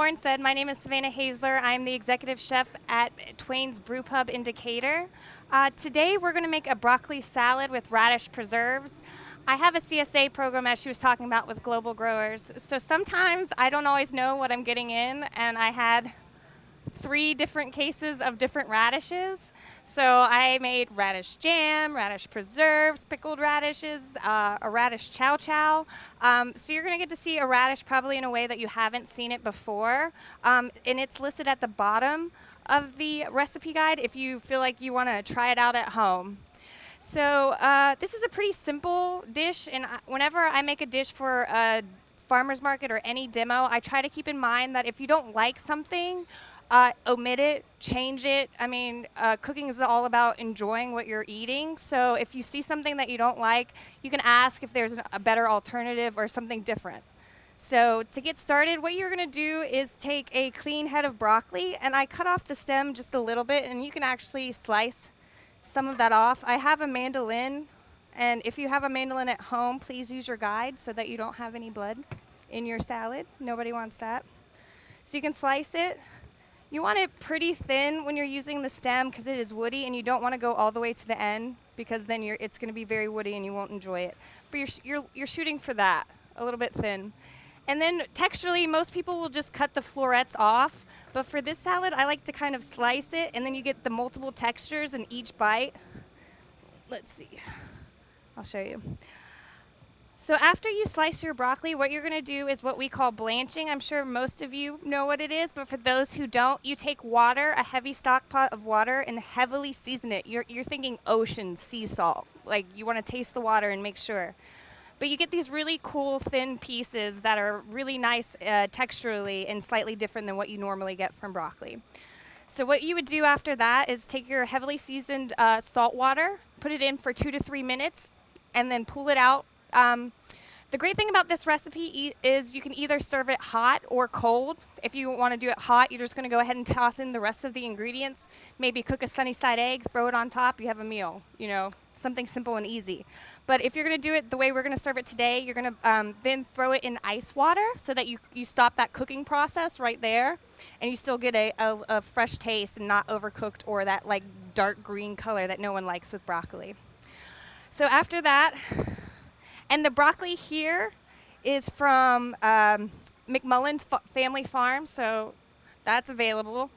Lauren said, my name is Savannah Haseler. I'm the executive chef at Twain's Brewpub in Decatur. Today we're going to make a broccoli salad with radish preserves. I have a CSA program, as she was talking about, with global growers. So sometimes I don't always know what I'm getting in, and I had 3 different cases of different radishes. So I made radish jam, radish preserves, pickled radishes, a radish chow chow. So you're going to get to see a radish probably in a way that you haven't seen it before. And it's listed at the bottom of the recipe guide if you feel like you want to try it out at home. So this is a pretty simple dish, and whenever I make a dish for a farmer's market or any demo, I try to keep in mind that if you don't like something, omit it, change it. I mean, cooking is all about enjoying what you're eating. So if you see something that you don't like, you can ask if there's a better alternative or something different. So to get started, what you're going to do is take a clean head of broccoli, and I cut off the stem just a little bit, and you can actually slice some of that off. I have a mandolin, and if you have a mandolin at home, please use your guide so that you don't have any blood in your salad. Nobody wants that. So you can slice it. You want it pretty thin when you're using the stem because it is woody, and you don't want to go all the way to the end because then it's going to be very woody and you won't enjoy it. But you're shooting for that, a little bit thin. And then texturally, most people will just cut the florets off. But for this salad, I like to kind of slice it, and then you get the multiple textures in each bite. Let's see. I'll show you. So after you slice your broccoli, what you're going to do is what we call blanching. I'm sure most of you know what it is, but for those who don't, you take water, a heavy stock pot of water, and heavily season it. You're thinking ocean sea salt. Like, you want to taste the water and make sure. But you get these really cool thin pieces that are really nice texturally and slightly different than what you normally get from broccoli. So what you would do after that is take your heavily seasoned salt water, put it in for 2 to 3 minutes, and then pull it out. The great thing about this recipe is you can either serve it hot or cold. If you want to do it hot, you're just going to go ahead and toss in the rest of the ingredients. Maybe cook a sunny side egg, throw it on top, you have a meal, something simple and easy. But if you're going to do it the way we're going to serve it today, you're going to then throw it in ice water so that you stop that cooking process right there, and you still get a fresh taste and not overcooked or that like dark green color that no one likes with broccoli. So after that, and the broccoli here is from McMullen's Family Farm, so that's available.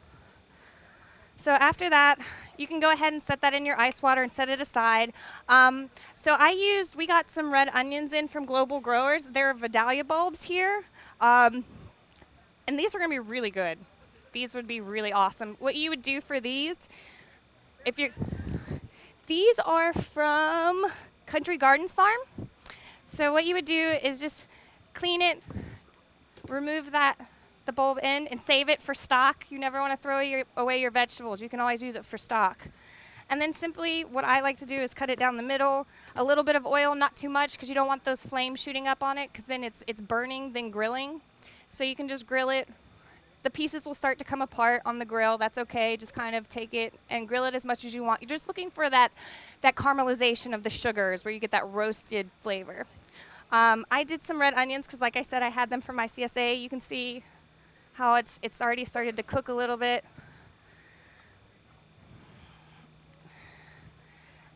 So after that, you can go ahead and set that in your ice water and set it aside. So we got some red onions in from Global Growers. They're Vidalia bulbs here. And these are going to be really good. These would be really awesome. What you would do for these, these are from Country Gardens Farm. So what you would do is just clean it, remove the bulb end, and save it for stock. You never want to throw away your vegetables. You can always use it for stock. And then simply what I like to do is cut it down the middle, a little bit of oil, not too much because you don't want those flames shooting up on it because then it's burning, then grilling. So you can just grill it. The pieces will start to come apart on the grill. That's okay. Just kind of take it and grill it as much as you want. You're just looking for that caramelization of the sugars where you get that roasted flavor. I did some red onions because, like I said, I had them from my CSA. You can see how it's already started to cook a little bit.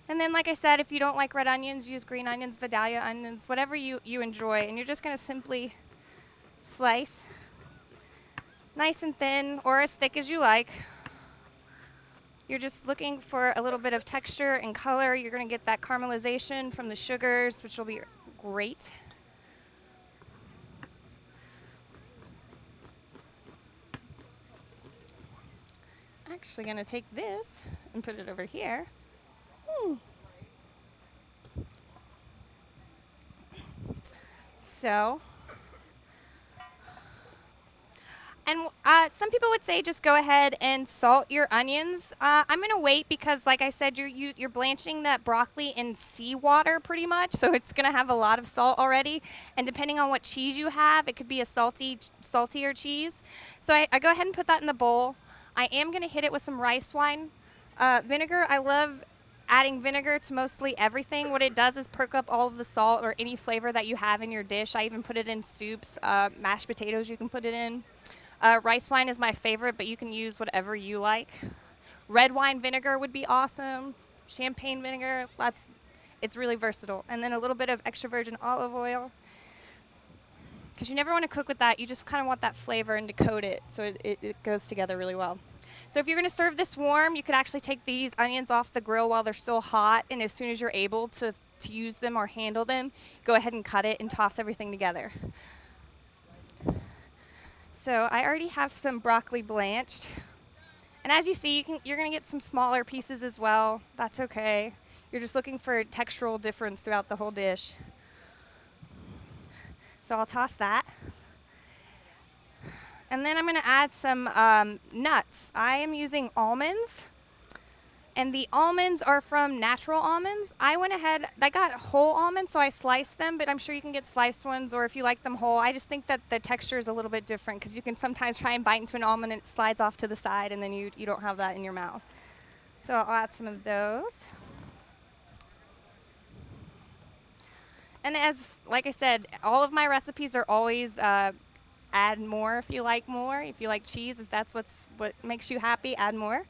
And then, like I said, if you don't like red onions, use green onions, Vidalia onions, whatever you enjoy. And you're just going to simply slice nice and thin or as thick as you like. You're just looking for a little bit of texture and color. You're going to get that caramelization from the sugars, which will be great. Actually going to take this and put it over here. So, and some people would say just go ahead and salt your onions. I'm going to wait because, like I said, you're blanching that broccoli in seawater pretty much, so it's going to have a lot of salt already. And depending on what cheese you have, it could be a saltier cheese. So I go ahead and put that in the bowl. I am going to hit it with some rice wine vinegar. I love adding vinegar to mostly everything. What it does is perk up all of the salt or any flavor that you have in your dish. I even put it in soups, mashed potatoes you can put it in. Rice wine is my favorite, but you can use whatever you like. Red wine vinegar would be awesome. Champagne vinegar, it's really versatile. And then a little bit of extra virgin olive oil, because you never want to cook with that. You just kind of want that flavor and to coat it so it goes together really well. So if you're going to serve this warm, you could actually take these onions off the grill while they're still hot, and as soon as you're able to use them or handle them, go ahead and cut it and toss everything together. So I already have some broccoli blanched. And as you see, you're going to get some smaller pieces as well. That's okay. You're just looking for a textural difference throughout the whole dish. So I'll toss that. And then I'm going to add some nuts. I am using almonds. And the almonds are from Natural Almonds. I went ahead, I got whole almonds, so I sliced them, but I'm sure you can get sliced ones, or if you like them whole. I just think that the texture is a little bit different, because you can sometimes try and bite into an almond and it slides off to the side, and then you don't have that in your mouth. So I'll add some of those. And like I said, all of my recipes are always add more if you like more. If you like cheese, if that's what makes you happy, add more.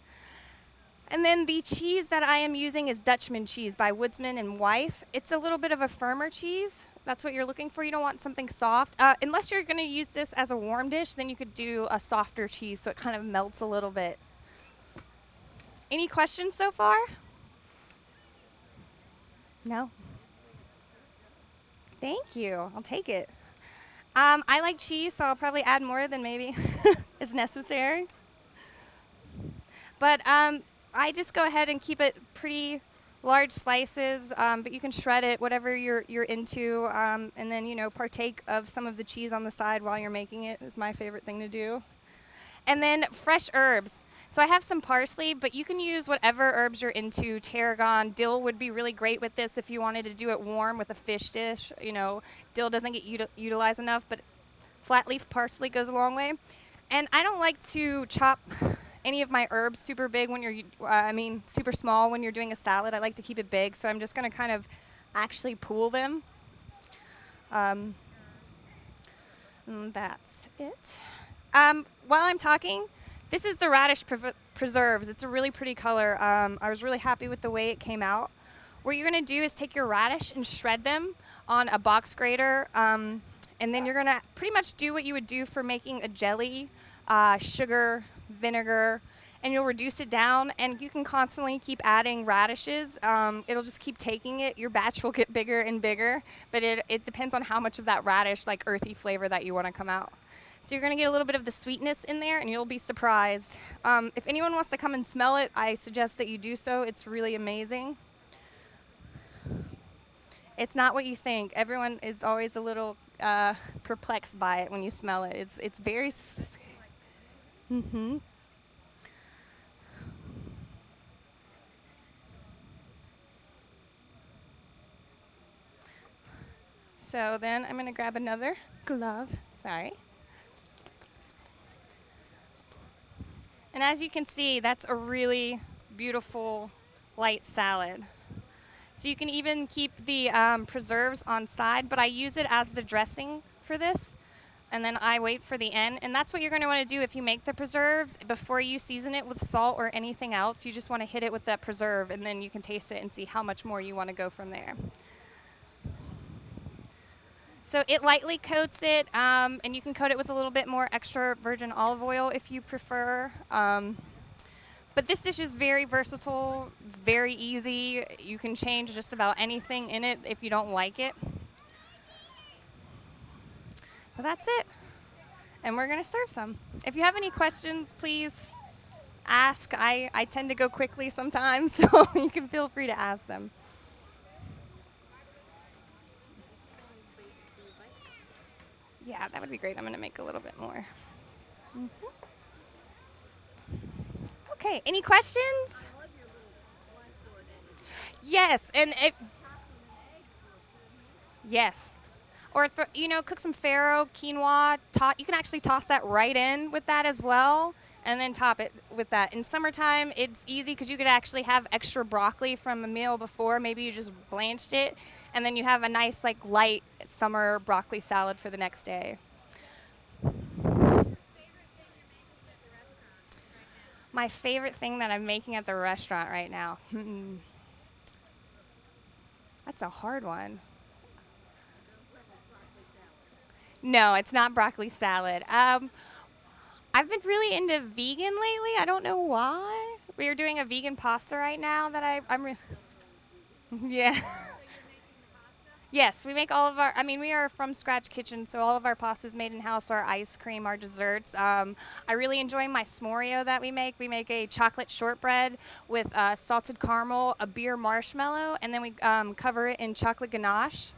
And then the cheese that I am using is Dutchman cheese by Woodsman and Wife. It's a little bit of a firmer cheese. That's what you're looking for. You don't want something soft. Unless you're going to use this as a warm dish, then you could do a softer cheese so it kind of melts a little bit. Any questions so far? No? Thank you. I'll take it. I like cheese, so I'll probably add more than maybe is necessary. But I just go ahead and keep it pretty large slices, but you can shred it, whatever you're into, and then, partake of some of the cheese on the side while you're making it is my favorite thing to do. And then fresh herbs. So I have some parsley, but you can use whatever herbs you're into. Tarragon, dill would be really great with this if you wanted to do it warm with a fish dish. Dill doesn't get utilized enough, but flat leaf parsley goes a long way. And I don't like to chop any of my herbs super big when super small when you're doing a salad. I like to keep it big, so I'm just going to kind of actually pool them. And that's it. While I'm talking, this is the Radish Preserves. It's a really pretty color. I was really happy with the way it came out. What you're going to do is take your radish and shred them on a box grater, and then you're going to pretty much do what you would do for making a jelly, sugar, vinegar, and you'll reduce it down, and you can constantly keep adding radishes. It'll just keep taking it. Your batch will get bigger and bigger, but it depends on how much of that radish, like earthy flavor, that you want to come out. So you're going to get a little bit of the sweetness in there, and you'll be surprised. If anyone wants to come and smell it, I suggest that you do so. It's really amazing. It's not what you think. Everyone is always a little perplexed by it when you smell it. It's very... Mm-hmm. So then I'm going to grab another glove. Sorry. And as you can see, that's a really beautiful light salad. So you can even keep the preserves on side, but I use it as the dressing for this. And then I wait for the end. And that's what you're going to want to do if you make the preserves. Before you season it with salt or anything else, you just want to hit it with that preserve, and then you can taste it and see how much more you want to go from there. So it lightly coats it, and you can coat it with a little bit more extra virgin olive oil if you prefer. But this dish is very versatile. It's very easy. You can change just about anything in it if you don't like it. Well, that's it. And we're going to serve some. If you have any questions, please ask. I tend to go quickly sometimes, so you can feel free to ask them. Yeah, that would be great. I'm going to make a little bit more. Mm-hmm. Okay, any questions? Yes, and yes. Or, cook some farro, quinoa. You can actually toss that right in with that as well, and then top it with that. In summertime, it's easy because you could actually have extra broccoli from a meal before. Maybe you just blanched it, and then you have a nice, light summer broccoli salad for the next day. My favorite thing that I'm making at the restaurant right now. That's a hard one. No, it's not broccoli salad. I've been really into vegan lately. I don't know why. We are doing a vegan pasta right now that yeah. Yes, we make all of our. I mean, we are from scratch kitchen, so all of our pastas made in house. Our ice cream, our desserts. I really enjoy my s'moreo that we make. We make a chocolate shortbread with salted caramel, a beer marshmallow, and then we cover it in chocolate ganache.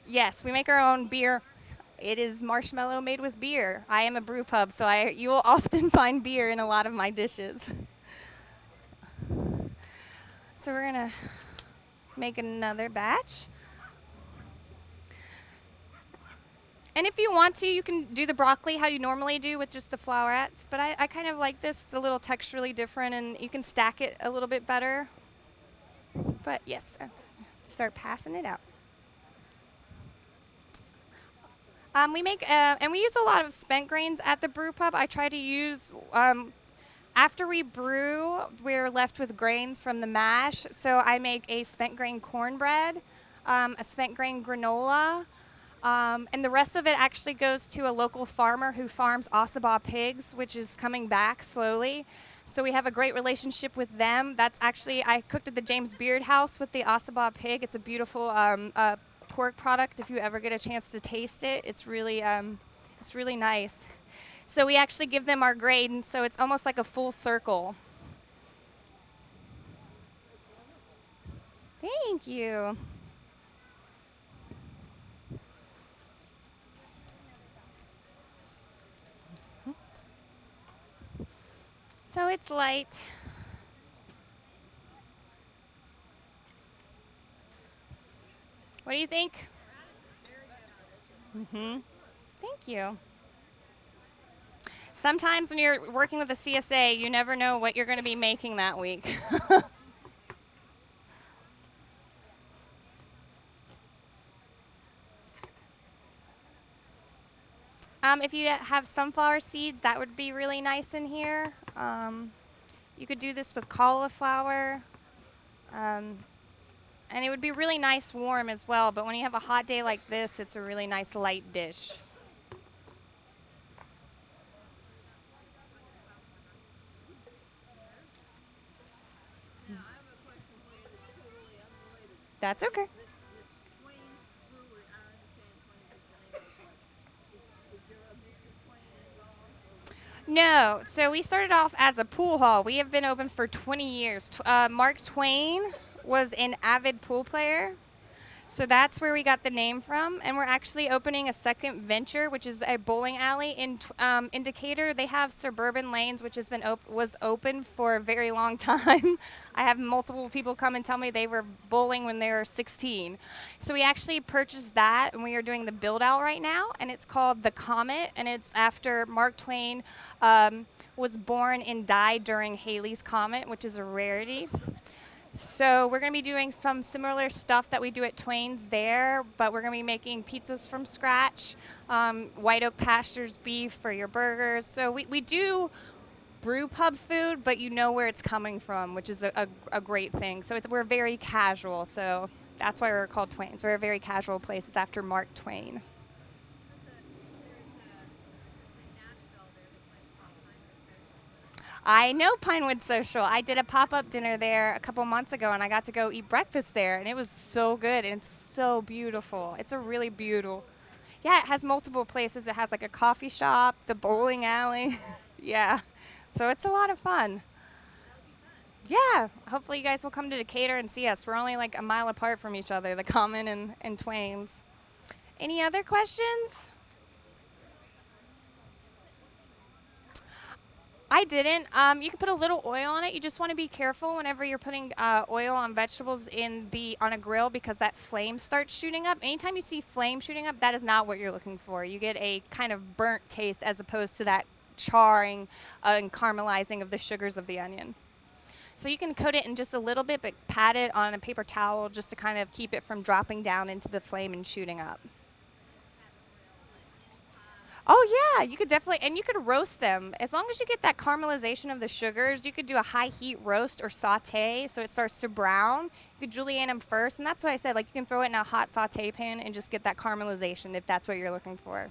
Yes, we make our own beer. It is marshmallow made with beer. I am a brew pub, so you will often find beer in a lot of my dishes. So we're gonna make another batch. And if you want to, you can do the broccoli how you normally do with just the flowerets. But I kind of like this. It's a little texturally different, and you can stack it a little bit better. But yes, start passing it out. We make, and we use a lot of spent grains at the brew pub. I try to use, after we brew, we're left with grains from the mash. So I make a spent grain cornbread, a spent grain granola, and the rest of it actually goes to a local farmer who farms Ossabaw pigs, which is coming back slowly. So we have a great relationship with them. That's actually, I cooked at the James Beard House with the Ossabaw pig. It's a beautiful pork product. If you ever get a chance to taste it, it's really nice. So we actually give them our grade, and so it's almost like a full circle. Thank you. So it's light. What do you think? Thank you. Sometimes when you're working with a CSA, you never know what you're going to be making that week. If you have sunflower seeds, that would be really nice in here. You could do this with cauliflower. And it would be really nice warm as well, but when you have a hot day like this, it's a really nice light dish. That's okay. No, so we started off as a pool hall. We have been open for 20 years. Mark Twain was an avid pool player. So that's where we got the name from, and we're actually opening a second venture, which is a bowling alley in Decatur. They have Suburban Lanes, which has been was open for a very long time. I have multiple people come and tell me they were bowling when they were 16. So we actually purchased that, and we are doing the build out right now, and it's called the Comet, and it's after Mark Twain was born and died during Halley's Comet, which is a rarity. So we're going to be doing some similar stuff that we do at Twain's there, but we're going to be making pizzas from scratch, White Oak Pastures beef for your burgers. So we do brew pub food, but you know where it's coming from, which is a great thing. So we're very casual, so that's why we're called Twain's. We're a very casual place. It's after Mark Twain. I know Pinewood Social. I did a pop-up dinner there a couple months ago, and I got to go eat breakfast there, and it was so good, and it's so beautiful. It's a really beautiful. Yeah, it has multiple places. It has like a coffee shop, the bowling alley. Yeah, so it's a lot of fun. Yeah, hopefully you guys will come to Decatur and see us. We're only like a mile apart from each other, the Common and Twain's. Any other questions? I didn't. You can put a little oil on it. You just want to be careful whenever you're putting oil on vegetables on a grill because that flame starts shooting up. Anytime you see flame shooting up, that is not what you're looking for. You get a kind of burnt taste as opposed to that charring and caramelizing of the sugars of the onion. So you can coat it in just a little bit, but pat it on a paper towel just to kind of keep it from dropping down into the flame and shooting up. Oh yeah, you could definitely, and you could roast them. As long as you get that caramelization of the sugars, you could do a high heat roast or saute so it starts to brown. You could julienne them first, and that's what I said. Like you can throw it in a hot saute pan and just get that caramelization if that's what you're looking for.